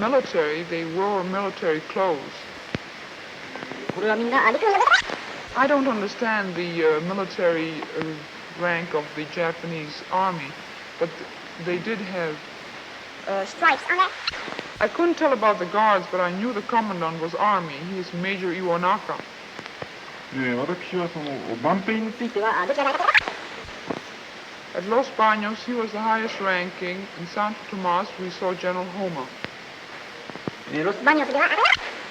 military, they wore military clothes. I don't understand the military rank of the Japanese army, but they did have stripes on it. I couldn't tell about the guards, but I knew the commandant was army. He is Major Iwanaka. 私はその番兵については At Los Baños, he was the highest ranking. In Santo Tomas, we saw General Homer.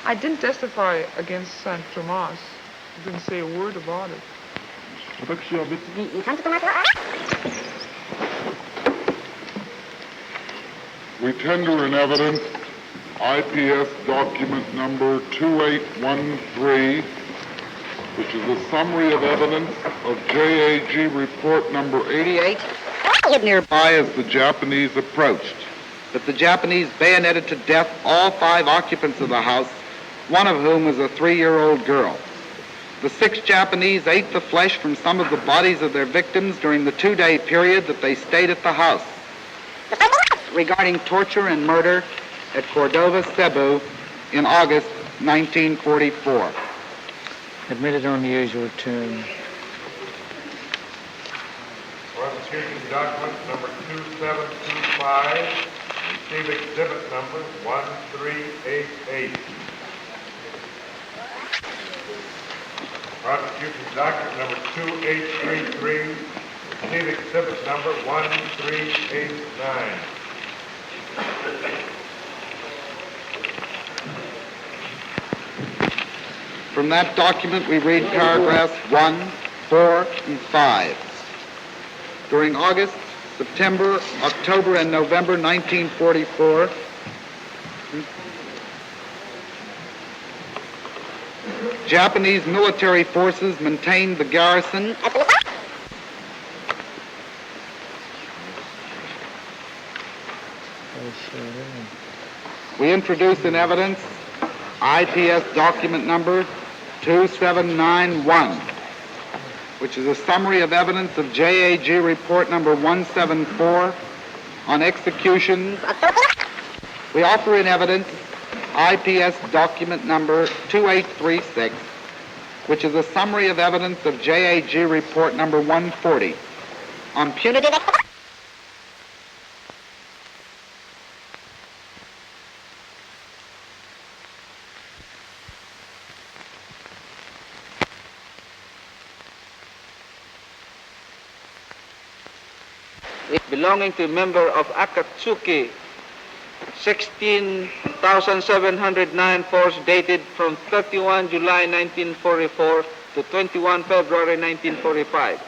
I didn't testify against Santo Tomas. I didn't say a word about it. 私は別に We tender in evidence IPS document number 2813, which is a summary of evidence of JAG report number 88. Nearby as the Japanese approached, that the Japanese bayoneted to death all 5 occupants of the house, one of whom was a 3-year-old girl. The 6 Japanese ate the flesh from some of the bodies of their victims during the 2-day period that they stayed at the house. Regarding torture and murder at Cordova, Cebu in August 1944. Admitted on the usual terms. Prosecution document number 2725, receive exhibit number 1388. Prosecution document number 2833, receive exhibit number 1389. From that document, we read paragraphs 1, 4, and 5. During August, September, October, and November 1944, Japanese military forces maintained the garrison We introduce in evidence IPS document number 2791, which is a summary of evidence of JAG report number 174 on executions. We offer in evidence IPS document number 2836, which is a summary of evidence of JAG report number 140 on punitive. Belonging to a member of Akatsuki, 16,709 force dated from 31 July 1944 to 21 February 1945.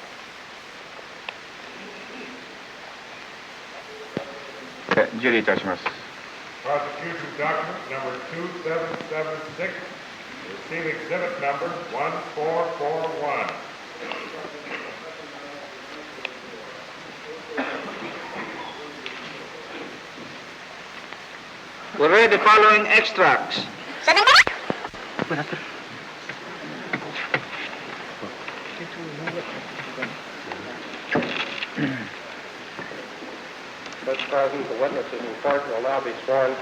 Prosecution document number 2776, receive exhibit number 1441. We read the following extracts. Such persons, the witnesses in court will now be sworn.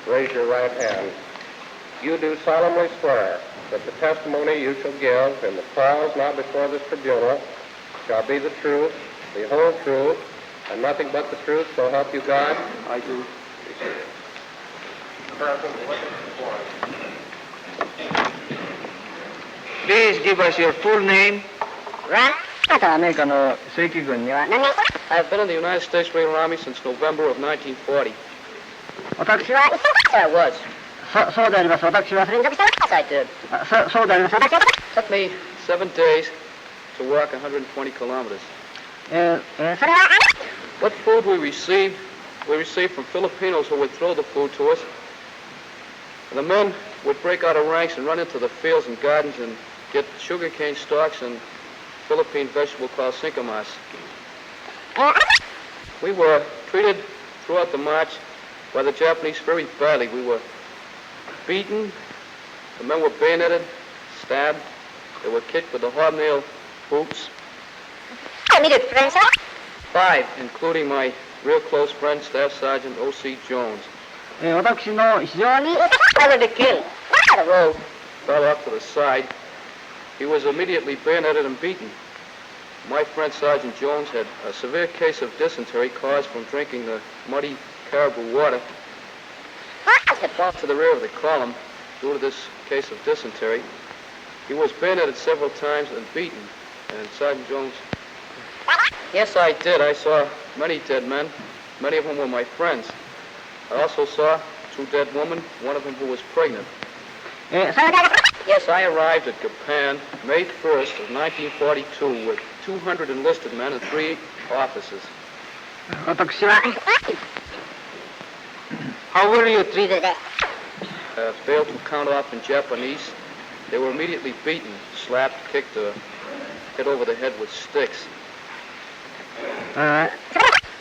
Raise your right hand. You do solemnly swear that the testimony you shall give in the trials now before this tribunal shall be the truth, the whole truth, and nothing but the truth, so help you God? I do. Person, the witness is sworn. Please give us your full name. I've been in the United States Marine Army since November of 1940. I was. Yes, I did. Took me 7 days to walk 120 kilometers. What food we received from Filipinos who would throw the food to us. The men would break out of ranks and run into the fields and gardens and get sugarcane stalks and Philippine vegetable called sinkamas. We were treated throughout the march by the Japanese very badly. We were beaten, the men were bayoneted, stabbed, they were kicked with the hobnail boots. 5, including my real close friend, Staff Sergeant O.C. Jones. 私の非常に clever to kill. The road. Fell off to the side. He was immediately bayoneted and beaten. My friend Sergeant Jones had a severe case of dysentery caused from drinking the muddy caribou water. Fell to the rear of the column due to this case of dysentery. He was bayoneted several times and beaten. And Sergeant Jones... Yes, I did. I saw many dead men. Many of them were my friends. I also saw 2 dead women, one of them who was pregnant. Yes, I arrived at Japan May 1st of 1942 with 200 enlisted men and 3 officers. 私は How were you treated? Failed to count off in Japanese. They were immediately beaten, slapped, kicked, or hit over the head with sticks.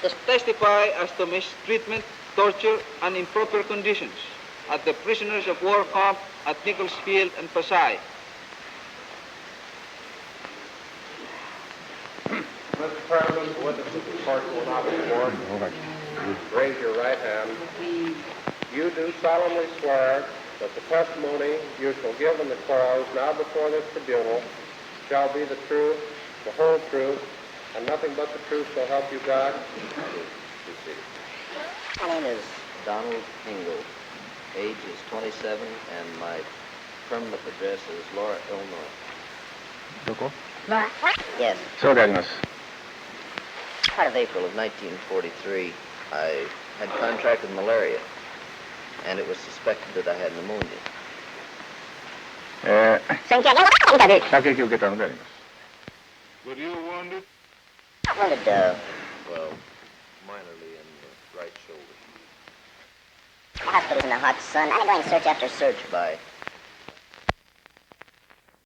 Just testify as to mistreatment, torture, and improper conditions at the prisoners of war camp at Nichols Field and Pasay. Mr. President, the witnesses of the court will now be sworn. Raise your right hand. You do solemnly swear that the testimony you shall give in the cause now before this tribunal shall be the truth, the whole truth, and nothing but the truth, so help you God? My name is Donald Engel. Age is 27, and my permanent address is Laura, Illinois. どこ Yes. そうであります。 Part of April of 1943, I had contracted malaria, and it was suspected that I had pneumonia. 打撃を受けたのであります。 But you wounded? Wounded, Well, minorly in the right shoulder. the hospital's in the hot sun. I'm going search after Searched by